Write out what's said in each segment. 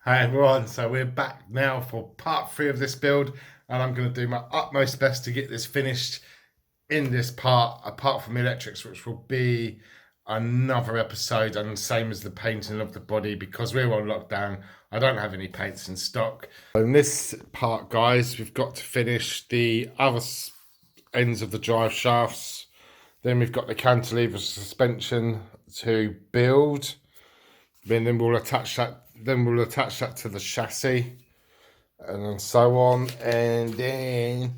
Hi everyone, so we're back now for part 3 of this build, and I'm going to do my utmost best to get this finished in this part, apart from the electrics, which will be another episode, and same as the painting of the body, because we're on lockdown. I don't have any paints in stock. In this part, guys, we've got to finish the other ends of the drive shafts. Then we've got the cantilever suspension to build. Then we'll attach that. Then we'll attach that to the chassis, and then so on. And then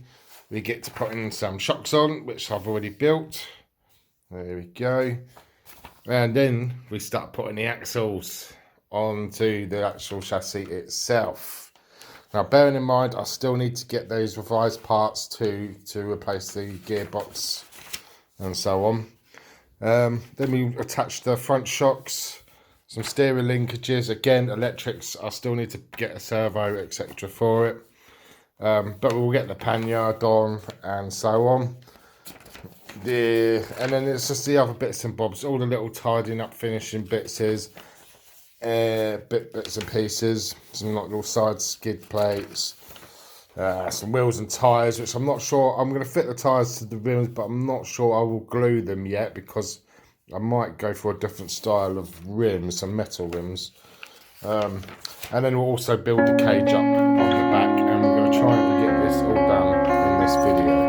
we get to put in some shocks on, which I've already built. There we go. And then we start putting the axles onto the actual chassis itself. Now, bearing in mind, I still need to get those revised parts to replace the gearbox and so on. Then we attach the front shocks, some steering linkages. Again, electrics, I still need to get a servo, etc. for it. But we'll get the paniard on and so on. And then it's just the other bits and bobs, all the little tidying up, finishing bits bits and pieces, some like little side skid plates, some wheels and tyres, which I'm not sure. I'm going to fit the tyres to the rims, but I'm not sure I will glue them yet, because I might go for a different style of rims, some metal rims. And then we'll also build the cage up on the back, and we're going to try and get this all done in this video.